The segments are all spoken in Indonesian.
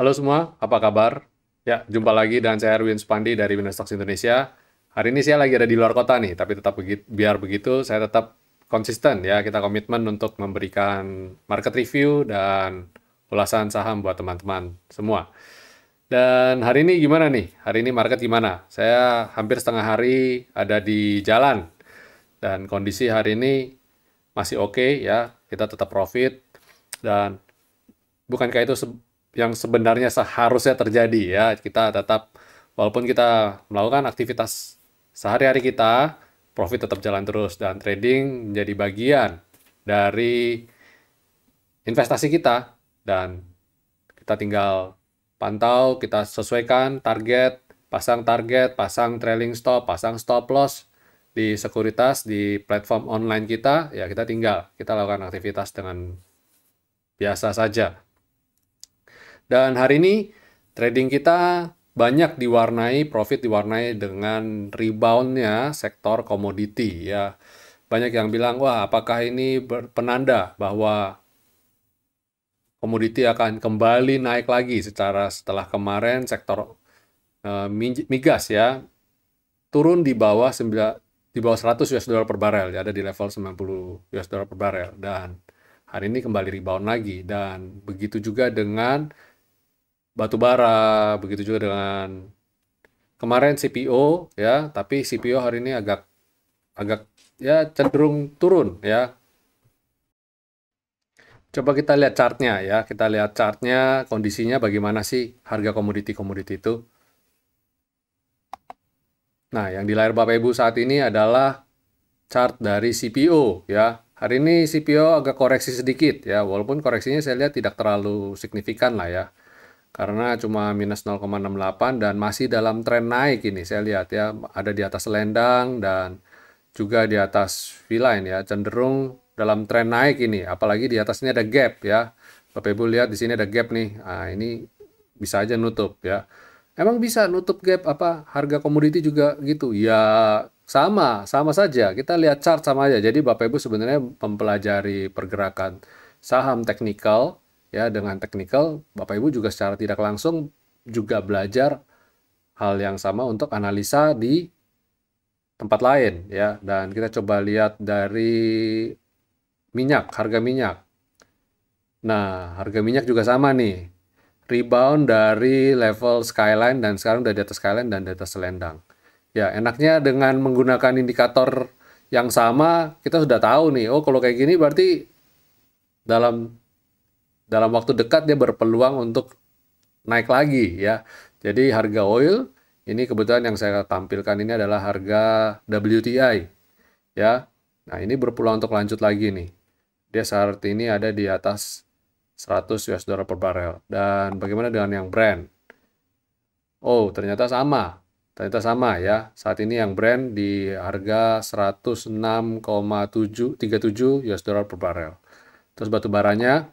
Halo semua, apa kabar? Ya, jumpa lagi dengan saya Erwin Supandi dari Winner Stocks Indonesia. Hari ini saya lagi ada di luar kota nih, tapi biar begitu saya tetap konsisten ya. Kita komitmen untuk memberikan market review dan ulasan saham buat teman-teman semua. Dan hari ini gimana nih? Hari ini market gimana? Saya hampir setengah hari ada di jalan dan kondisi hari ini masih oke ya. Kita tetap profit dan bukankah itu yang sebenarnya seharusnya terjadi ya. Kita tetap, walaupun kita melakukan aktivitas sehari-hari kita, profit tetap jalan terus dan trading menjadi bagian dari investasi kita dan kita tinggal pantau, kita sesuaikan target, pasang trailing stop, pasang stop loss di sekuritas, di platform online kita, ya kita lakukan aktivitas dengan biasa saja. Dan hari ini trading kita banyak profit diwarnai dengan reboundnya sektor komoditi ya. Banyak yang bilang, wah apakah ini penanda bahwa komoditi akan kembali naik lagi setelah kemarin sektor migas ya turun di bawah 100 US dollar per barel ya, ada di level 90 US dollar per barel dan hari ini kembali rebound lagi dan begitu juga dengan batu bara, begitu juga dengan kemarin CPO ya, tapi CPO hari ini agak agak ya cenderung turun ya. Coba kita lihat chartnya ya, kita lihat chartnya kondisinya bagaimana sih harga komoditi-komoditi itu. Nah, yang di layar Bapak Ibu saat ini adalah chart dari CPO ya. Hari ini CPO agak koreksi sedikit ya, walaupun koreksinya saya lihat tidak terlalu signifikan lah ya. Karena cuma minus 0,68 dan masih dalam tren naik ini saya lihat ya, ada di atas selendang dan juga di atas V-line ya, cenderung dalam tren naik ini, apalagi di atasnya ada gap ya. Bapak Ibu lihat di sini ada gap nih. Nah, ini bisa aja nutup ya. Emang bisa nutup gap apa harga komoditi juga gitu? Ya sama saja. Kita lihat chart sama aja. Jadi Bapak Ibu sebenarnya mempelajari pergerakan saham teknikal ya, dengan teknikal Bapak Ibu juga secara tidak langsung juga belajar hal yang sama untuk analisa di tempat lain ya. Dan kita coba lihat dari harga minyak. Nah, harga minyak juga sama nih. Rebound dari level skyline dan sekarang udah di atas skyline dan di atas selendang. Ya, enaknya dengan menggunakan indikator yang sama, kita sudah tahu nih, oh kalau kayak gini berarti dalam dalam waktu dekat dia berpeluang untuk naik lagi ya. Jadi harga oil ini kebetulan yang saya tampilkan ini adalah harga WTI ya. Nah, ini berpeluang untuk lanjut lagi nih. Dia saat ini ada di atas 100 US dollar per barel. Dan bagaimana dengan yang Brent? Oh, ternyata sama. Ternyata sama ya. Saat ini yang Brent di harga 106,37 US dollar per barel. Terus batu baranya,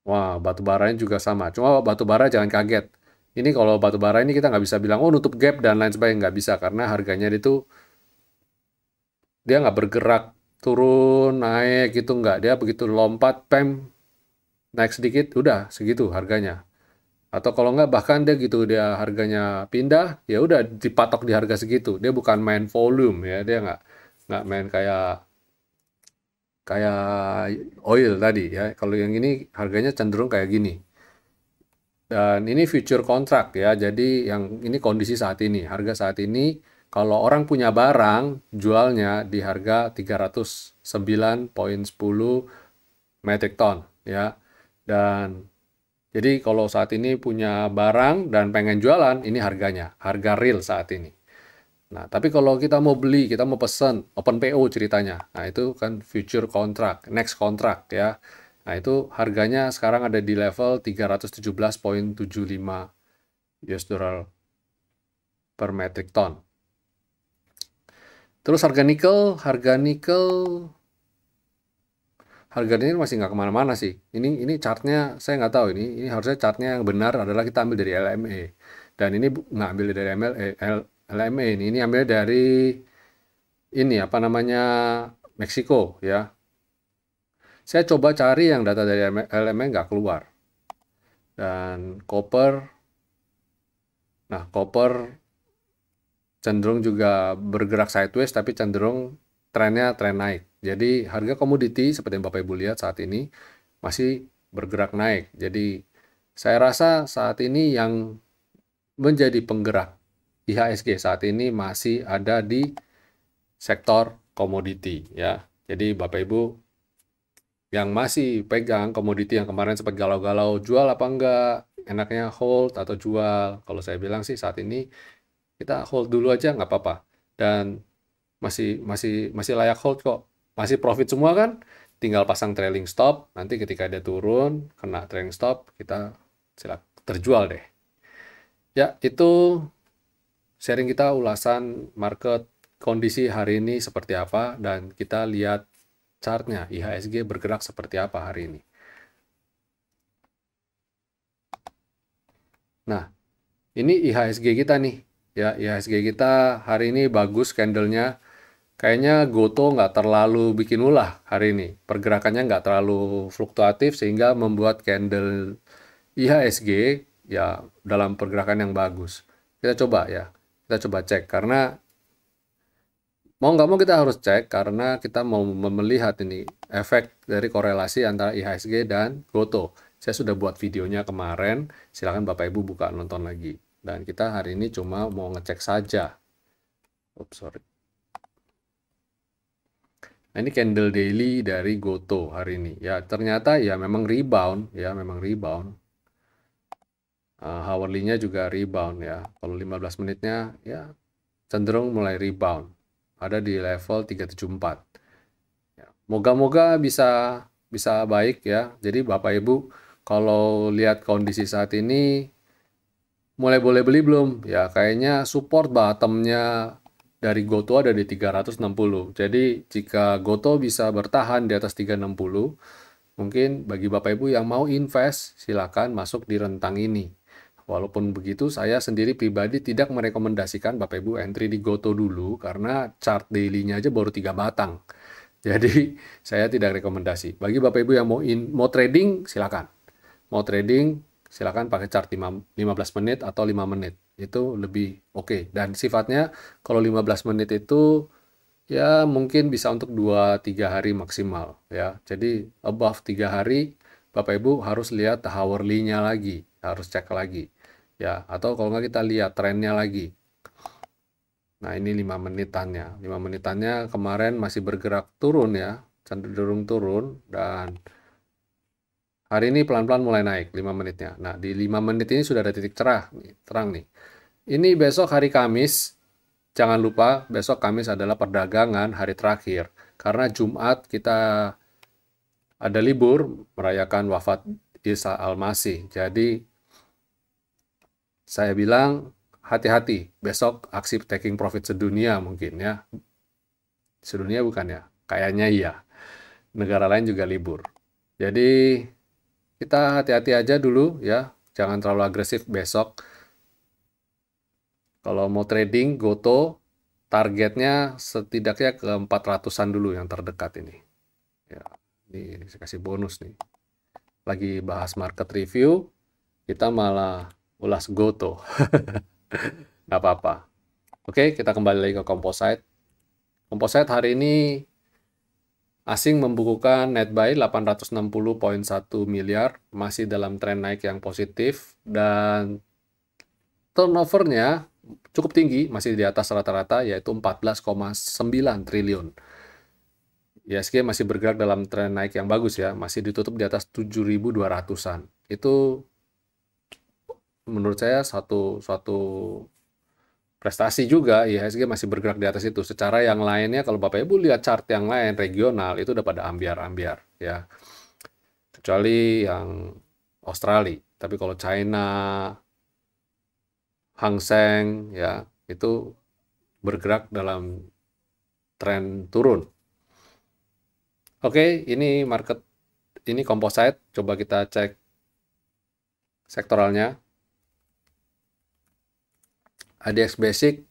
wah batu baranya juga sama. Cuma batu bara jangan kaget. Ini kalau batu bara ini kita nggak bisa bilang, oh nutup gap dan lain sebagainya. Nggak bisa, karena harganya itu dia nggak bergerak turun, naik gitu nggak. Dia begitu lompat, naik sedikit, udah segitu harganya. Atau kalau nggak bahkan dia harganya pindah, ya udah dipatok di harga segitu. Dia bukan main volume ya, dia nggak main kayak kayak oil tadi ya. Kalau yang ini harganya cenderung kayak gini. Dan ini future contract ya. Jadi yang ini kondisi saat ini, harga saat ini kalau orang punya barang jualnya di harga 309,10 metric ton ya. Dan jadi kalau saat ini punya barang dan pengen jualan, ini harganya, harga real saat ini. Nah, tapi kalau kita mau beli, kita mau pesan, open PO ceritanya. Nah, itu kan future contract, next contract ya. Nah, itu harganya sekarang ada di level 317,75 US dollar per metric ton. Terus harga nikel masih nggak kemana-mana sih. Ini chartnya saya nggak tahu ini harusnya chartnya yang benar adalah kita ambil dari LME dan ini nggak ambil dari LME ini ambil dari ini apa namanya Meksiko ya. Saya coba cari yang data dari LME nggak keluar. Dan copper, nah copper cenderung juga bergerak sideways tapi cenderung trennya tren naik. Jadi harga komoditi seperti yang Bapak Ibu lihat saat ini masih bergerak naik. Jadi saya rasa saat ini yang menjadi penggerak IHSG saat ini masih ada di sektor komoditi ya. Jadi Bapak Ibu yang masih pegang komoditi yang kemarin sempat galau-galau jual apa enggak, enaknya hold atau jual. Kalau saya bilang sih saat ini kita hold dulu aja nggak apa-apa. Dan masih layak hold kok. Masih profit semua kan? Tinggal pasang trailing stop. Nanti ketika dia turun, kena trailing stop, kita silakan terjual deh. Ya, itu sharing kita ulasan market kondisi hari ini seperti apa dan kita lihat chartnya IHSG bergerak seperti apa hari ini. Nah, ini IHSG kita nih. Ya, IHSG kita hari ini bagus candlenya. Kayaknya Goto nggak terlalu bikin ulah hari ini. Pergerakannya nggak terlalu fluktuatif sehingga membuat candle IHSG ya dalam pergerakan yang bagus. Kita coba ya. Kita coba cek karena mau nggak mau kita harus cek karena kita mau melihat ini efek dari korelasi antara IHSG dan Goto. Saya sudah buat videonya kemarin, silakan Bapak Ibu buka nonton lagi. Dan kita hari ini cuma mau ngecek saja. Oops, sorry. Nah, ini candle daily dari Goto hari ini. Ya, ternyata ya memang rebound, ya memang rebound. Hourly-nya juga rebound ya. Kalau 15 menitnya ya cenderung mulai rebound. Ada di level 374. Ya, moga-moga bisa bisa baik ya. Jadi Bapak Ibu kalau lihat kondisi saat ini mulai boleh beli belum? Ya kayaknya support bottomnya dari Goto ada di 360. Jadi jika Goto bisa bertahan di atas 360, mungkin bagi Bapak Ibu yang mau invest silakan masuk di rentang ini. Walaupun begitu, saya sendiri pribadi tidak merekomendasikan Bapak Ibu entry di Goto dulu karena chart daily-nya aja baru 3 batang. Jadi, saya tidak rekomendasi. Bagi Bapak Ibu yang mau trading, silakan. Mau trading, silakan pakai chart 15 menit atau 5 menit. Itu lebih oke. Dan sifatnya, kalau 15 menit itu ya mungkin bisa untuk 2-3 hari maksimal. Ya. Jadi, above 3 hari, Bapak Ibu harus lihat hourly-nya lagi. Harus cek lagi. Ya, atau kalau nggak kita lihat trennya lagi. Nah, ini 5 menitannya. 5 menitannya kemarin masih bergerak turun ya, cenderung turun dan hari ini pelan-pelan mulai naik 5 menitnya. Nah, di 5 menit ini sudah ada titik cerah nih, terang nih. Ini besok hari Kamis. Jangan lupa besok Kamis adalah perdagangan hari terakhir karena Jumat kita ada libur merayakan wafat Isa Al-Masih. Jadi saya bilang hati-hati, besok aksi taking profit sedunia mungkin ya. Sedunia bukan ya? Kayaknya iya. Negara lain juga libur. Jadi kita hati-hati aja dulu ya. Jangan terlalu agresif besok. Kalau mau trading, Goto targetnya setidaknya ke 400-an dulu yang terdekat ini. Ya, ini saya kasih bonus nih. Lagi bahas market review, kita malah ulas Goto. Nggak apa-apa. Oke, kita kembali lagi ke composite. Composite hari ini asing membukukan net buy 860,1 miliar, masih dalam tren naik yang positif, dan turnovernya cukup tinggi, masih di atas rata-rata, yaitu 14,9 triliun. ISG masih bergerak dalam tren naik yang bagus ya, masih ditutup di atas 7.200-an. Itu menurut saya suatu prestasi juga, IHSG masih bergerak di atas itu. Secara yang lainnya, kalau Bapak Ibu lihat chart yang lain, regional, itu udah pada ambiar-ambiar. Ya. Kecuali yang Australia. Tapi kalau China, Hang Seng, ya, itu bergerak dalam tren turun. Oke, ini market, ini composite. Coba kita cek sektoralnya. ADX Basic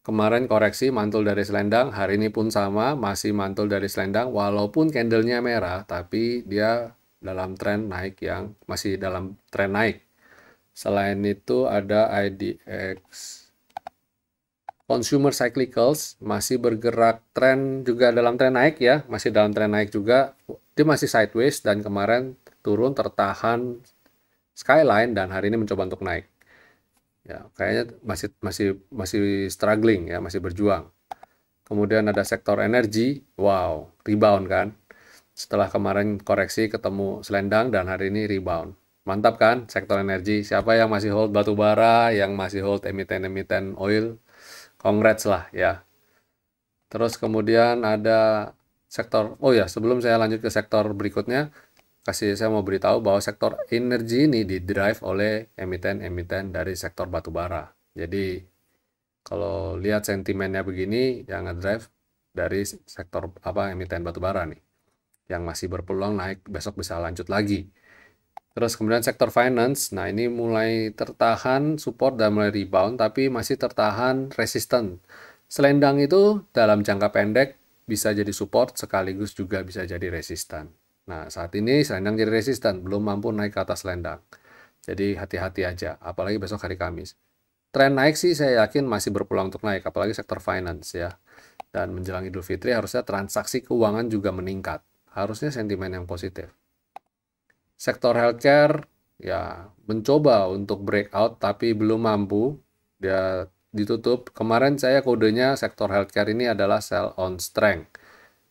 kemarin koreksi mantul dari selendang, hari ini pun sama, masih mantul dari selendang, walaupun candlenya merah, tapi dia dalam tren naik yang masih dalam tren naik. Selain itu ada IDX Consumer Cyclicals masih bergerak tren juga dalam tren naik ya, masih dalam tren naik juga. Dia masih sideways dan kemarin turun tertahan skyline dan hari ini mencoba untuk naik. Ya, kayaknya masih struggling ya, masih berjuang. Kemudian ada sektor energi, wow, rebound kan. Setelah kemarin koreksi ketemu selendang dan hari ini rebound. Mantap kan sektor energi? Siapa yang masih hold batu bara, yang masih hold emiten-emiten oil? Congrats lah ya. Terus kemudian ada sektor, oh ya sebelum saya lanjut ke sektor berikutnya, saya mau beritahu bahwa sektor energi ini didrive oleh emiten-emiten dari sektor batu bara. Jadi kalau lihat sentimennya begini, yang ngedrive dari sektor emiten batu bara nih, yang masih berpeluang naik besok bisa lanjut lagi. Terus kemudian sektor finance, nah ini mulai tertahan support dan mulai rebound, tapi masih tertahan resisten. Selendang itu dalam jangka pendek bisa jadi support sekaligus juga bisa jadi resisten. Nah saat ini selendang jadi resisten, belum mampu naik ke atas selendang. Jadi hati-hati aja, apalagi besok hari Kamis. Tren naik sih saya yakin masih berpeluang untuk naik, apalagi sektor finance ya. Dan menjelang Idul Fitri harusnya transaksi keuangan juga meningkat. Harusnya sentimen yang positif. Sektor healthcare ya mencoba untuk breakout tapi belum mampu. Dia ditutup. Kemarin saya kodenya sektor healthcare ini adalah sell on strength.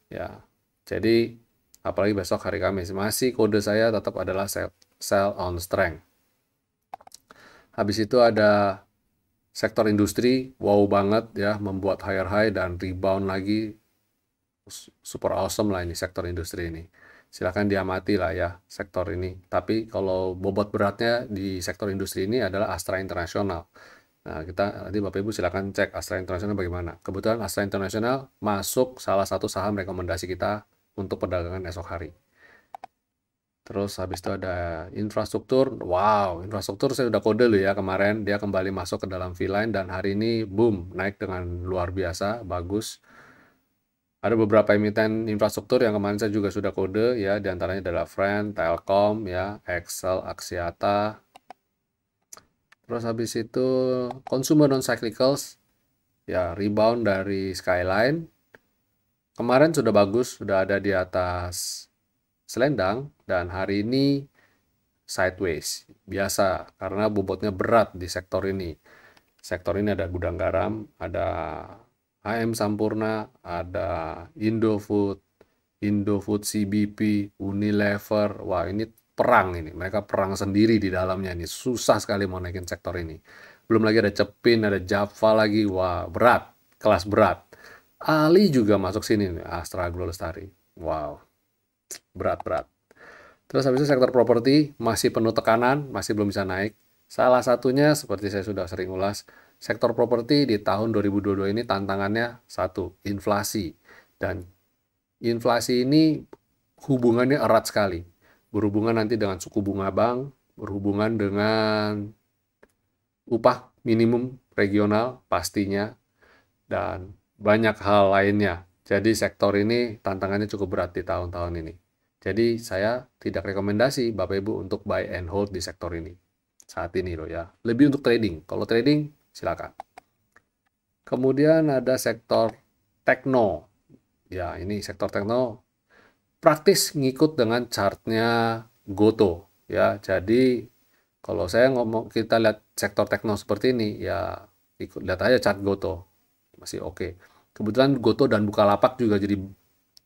Ya. Jadi apalagi besok hari Kamis masih kode saya tetap adalah sell on strength. Habis itu ada sektor industri, wow banget ya, membuat higher high dan rebound lagi. Super awesome lah ini sektor industri ini. Silahkan diamati lah ya sektor ini. Tapi kalau bobot beratnya di sektor industri ini adalah Astra International. Nah, nanti Bapak Ibu silahkan cek Astra International bagaimana. Kebetulan Astra International masuk salah satu saham rekomendasi kita untuk perdagangan esok hari. Terus habis itu ada infrastruktur. Wow, infrastruktur saya udah kode loh ya kemarin. Dia kembali masuk ke dalam V-line dan hari ini boom, naik dengan luar biasa, bagus. Ada beberapa emiten infrastruktur yang kemarin saya juga sudah kode ya, diantaranya adalah Friend, Telkom ya, Excel, Axiata. Terus habis itu consumer non cyclicals ya, rebound dari Skyline. Kemarin sudah bagus, sudah ada di atas selendang dan hari ini sideways. Biasa karena bobotnya berat di sektor ini. Sektor ini ada gudang garam, ada HM Sampurna, ada Indofood CBP, Unilever. Wah, ini perang ini. Mereka perang sendiri di dalamnya ini. Susah sekali mau naikin sektor ini. Belum lagi ada Cepin, ada Java lagi. Wah, berat. Kelas berat. Ali juga masuk sini nih, Astra Agro Lestari. Wow. Berat-berat. Terus habis itu sektor properti masih penuh tekanan, masih belum bisa naik. Salah satunya seperti saya sudah sering ulas, sektor properti di tahun 2022 ini tantangannya satu, inflasi. Dan inflasi ini hubungannya erat sekali. Berhubungan nanti dengan suku bunga bank, berhubungan dengan upah minimum regional pastinya, dan banyak hal lainnya. Jadi sektor ini tantangannya cukup berat di tahun-tahun ini. Jadi saya tidak rekomendasi Bapak Ibu untuk buy and hold di sektor ini. Saat ini loh ya. Lebih untuk trading. Kalau trading silakan. Kemudian ada sektor tekno. Ya, ini sektor tekno praktis ngikut dengan chartnya Goto ya. Jadi kalau saya ngomong kita lihat sektor tekno seperti ini ya lihat aja chart Goto. Masih oke. Kebetulan Goto dan Bukalapak juga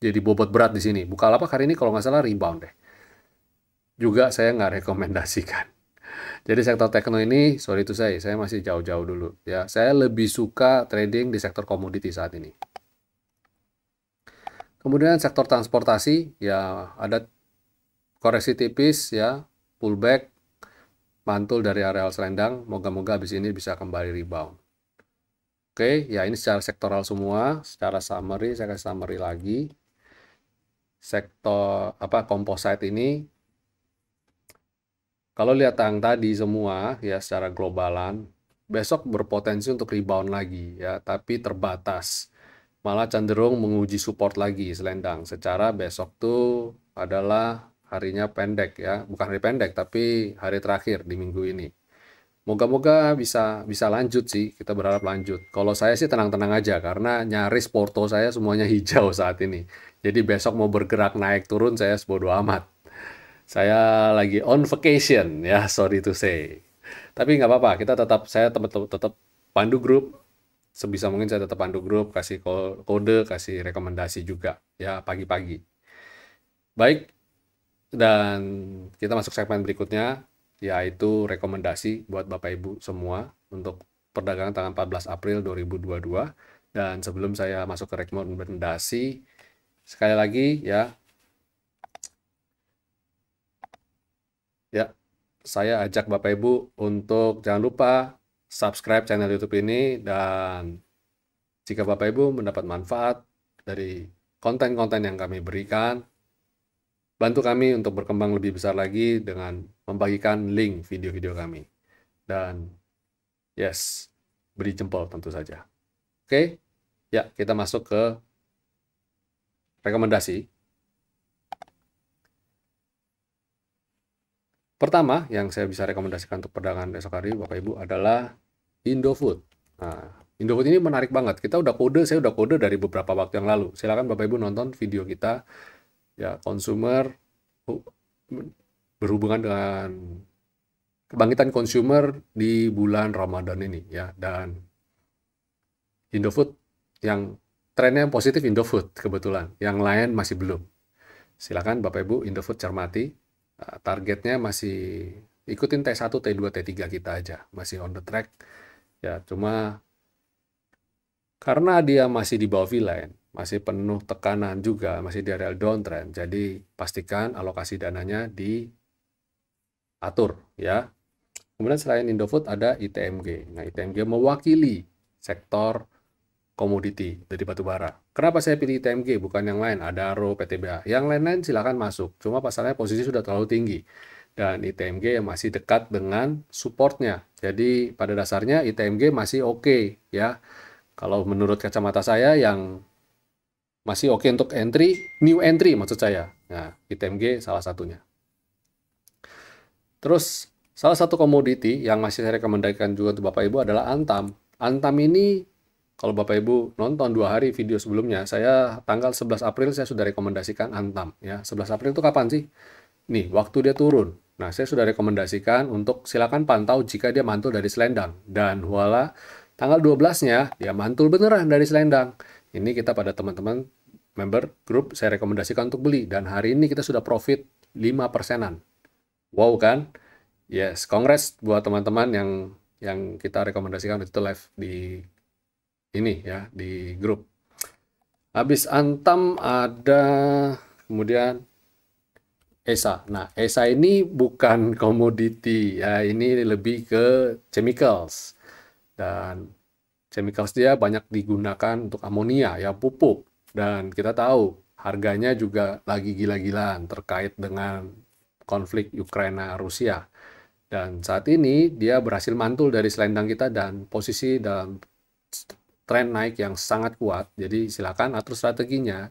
jadi bobot berat di sini. Bukalapak hari ini kalau nggak salah rebound deh. Juga saya nggak rekomendasikan. Jadi sektor tekno ini, sorry to say, saya masih jauh-jauh dulu. Ya, saya lebih suka trading di sektor komoditi saat ini. Kemudian sektor transportasi, ya ada koreksi tipis, ya pullback, mantul dari areal selendang. Moga-moga habis ini bisa kembali rebound. Oke, ya ini secara sektoral semua. Secara summary, saya kasih summary lagi. Sektor composite ini, kalau lihat yang tadi semua ya secara globalan, besok berpotensi untuk rebound lagi ya, tapi terbatas. Malah cenderung menguji support lagi selendang. Secara besok tuh adalah harinya pendek ya, bukan hari pendek tapi hari terakhir di minggu ini. Moga-moga bisa bisa lanjut sih, kita berharap lanjut. Kalau saya sih tenang-tenang aja karena nyaris porto saya semuanya hijau saat ini. Jadi besok mau bergerak naik turun saya sebodo amat. Saya lagi on vacation ya, sorry to say. Tapi nggak apa-apa, saya tetap pandu grup. Sebisa mungkin saya tetap pandu grup, kasih kode, kasih rekomendasi juga ya pagi-pagi. Baik, dan kita masuk segmen berikutnya, yaitu rekomendasi buat Bapak Ibu semua untuk perdagangan tanggal 14 April 2022. Dan sebelum saya masuk ke rekomendasi, sekali lagi ya, saya ajak Bapak Ibu untuk jangan lupa subscribe channel YouTube ini, dan jika Bapak Ibu mendapat manfaat dari konten-konten yang kami berikan, bantu kami untuk berkembang lebih besar lagi dengan membagikan link video-video kami. Dan yes, beri jempol tentu saja. Oke, ya kita masuk ke rekomendasi. Pertama yang saya bisa rekomendasikan untuk perdagangan esok hari Bapak Ibu adalah Indofood. Nah, Indofood ini menarik banget. Saya udah kode dari beberapa waktu yang lalu. Silakan Bapak Ibu nonton video kita ya, konsumer berhubungan dengan kebangkitan konsumer di bulan Ramadan ini ya. Dan Indofood yang trennya yang positif, Indofood kebetulan, yang lain masih belum. Silakan Bapak Ibu Indofood cermati. Targetnya masih ikutin T1, T2, T3 kita aja, masih on the track ya. Cuma karena dia masih di bawah V-line, masih penuh tekanan juga, masih di area downtrend, jadi pastikan alokasi dananya diatur ya. Kemudian selain Indofood ada ITMG. Nah, ITMG mewakili sektor komoditi dari batubara. Kenapa saya pilih ITMG bukan yang lain? Adaro, PTBA. Yang lain-lain silakan masuk. Cuma pasalnya posisi sudah terlalu tinggi. Dan ITMG yang masih dekat dengan supportnya. Jadi pada dasarnya ITMG masih oke ya. Kalau menurut kacamata saya yang masih oke untuk new entry maksud saya. Nah, ITMG salah satunya. Terus salah satu komoditi yang masih saya rekomendasikan juga untuk Bapak Ibu adalah Antam. Antam ini kalau Bapak Ibu nonton 2 hari video sebelumnya, saya tanggal 11 April saya sudah rekomendasikan Antam ya. 11 April itu kapan sih? Nih, waktu dia turun. Nah, saya sudah rekomendasikan untuk silakan pantau jika dia mantul dari selendang. Dan voila, tanggal 12-nya dia mantul beneran dari selendang. Ini kita pada teman-teman member grup saya rekomendasikan untuk beli. Dan hari ini kita sudah profit 5%-an. Wow kan? Yes, congrats buat teman-teman yang kita rekomendasikan itu live di ini ya, di grup. Habis Antam ada kemudian ESA. Nah, ESA ini bukan komoditi ya, ini lebih ke chemicals. Dan chemicals dia banyak digunakan untuk amonia ya, pupuk. Dan kita tahu harganya juga lagi gila-gilaan terkait dengan konflik Ukraina Rusia. Dan saat ini dia berhasil mantul dari selendang kita dan posisi dalam tren naik yang sangat kuat. Jadi silakan atur strateginya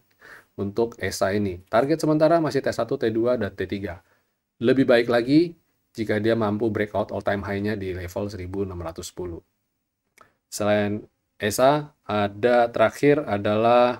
untuk ESA ini. Target sementara masih T1, T2, dan T3. Lebih baik lagi jika dia mampu breakout all time high-nya di level 1610. Selain ESA, terakhir adalah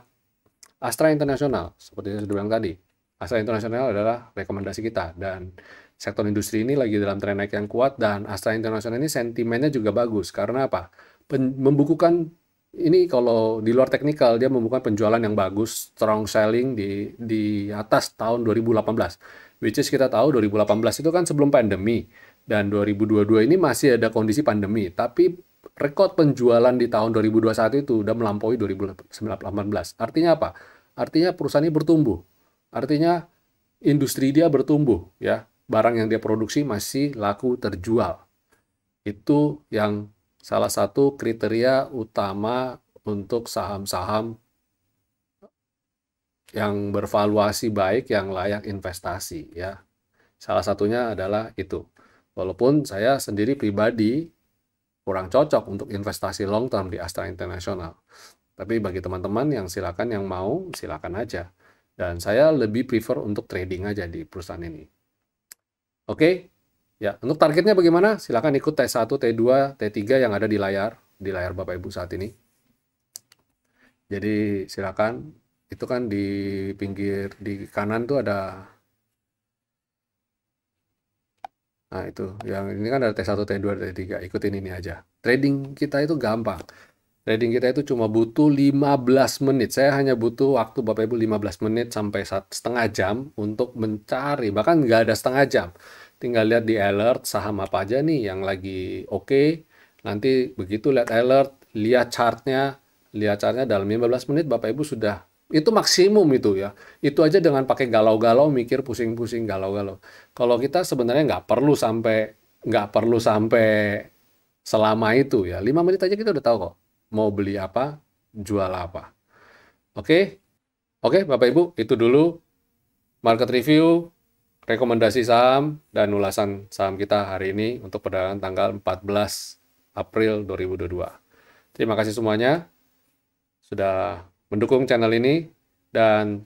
Astra International. Seperti yang saya sudah bilang tadi, Astra International adalah rekomendasi kita. Dan sektor industri ini lagi dalam tren naik yang kuat, dan Astra International ini sentimennya juga bagus. Karena apa? Membukukan ini kalau di luar teknikal dia membuka penjualan yang bagus, strong selling di atas tahun 2018. Which is kita tahu 2018 itu kan sebelum pandemi, dan 2022 ini masih ada kondisi pandemi. Tapi rekod penjualan di tahun 2021 itu udah melampaui 2018. Artinya apa? Artinya perusahaan ini bertumbuh. Artinya industri dia bertumbuh ya. Barang yang dia produksi masih laku terjual. Itu yang salah satu kriteria utama untuk saham-saham yang bervaluasi baik, yang layak investasi ya. Salah satunya adalah itu. Walaupun saya sendiri pribadi kurang cocok untuk investasi long term di Astra International. Tapi bagi teman-teman yang silakan yang mau, silakan aja. Dan saya lebih prefer untuk trading aja di perusahaan ini. Oke, ya untuk targetnya bagaimana? Silakan ikut T1, T2, T3 yang ada di layar Bapak Ibu saat ini. Jadi silakan, itu kan di pinggir di kanan tuh ada, nah itu, yang ini kan ada T1, T2, T3, ikutin ini aja. Trading kita itu gampang. Trading kita itu cuma butuh 15 menit. Saya hanya butuh waktu Bapak Ibu 15 menit sampai setengah jam untuk mencari, bahkan nggak ada setengah jam. Tinggal lihat di alert saham apa aja nih yang lagi oke. Nanti begitu lihat alert, lihat chartnya dalam 15 menit Bapak Ibu sudah, itu maksimum itu ya. Itu aja dengan pakai galau-galau, mikir pusing-pusing galau-galau. Kalau kita sebenarnya nggak perlu sampai selama itu ya. 5 menit aja kita udah tahu kok mau beli apa, jual apa. Oke? Oke, Bapak Ibu, itu dulu market review, rekomendasi saham, dan ulasan saham kita hari ini untuk perdagangan tanggal 14 April 2022. Terima kasih semuanya sudah mendukung channel ini, dan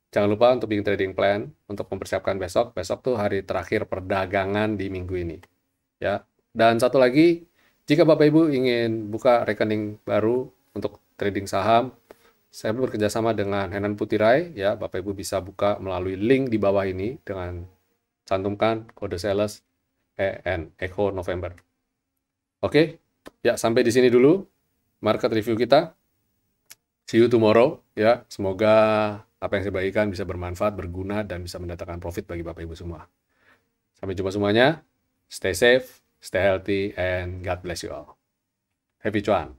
jangan lupa untuk bikin trading plan untuk mempersiapkan besok. Besok tuh hari terakhir perdagangan di minggu ini. Ya. Dan satu lagi, jika Bapak Ibu ingin buka rekening baru untuk trading saham, saya bekerjasama dengan Henan Putirai. Ya, Bapak Ibu bisa buka melalui link di bawah ini dengan cantumkan kode sales EN, Echo November. Oke, ya sampai di sini dulu market review kita. See you tomorrow. Ya, semoga apa yang saya bagikan bisa bermanfaat, berguna, dan bisa mendatangkan profit bagi Bapak Ibu semua. Sampai jumpa semuanya. Stay safe, stay healthy, and God bless you all. Happy cuan.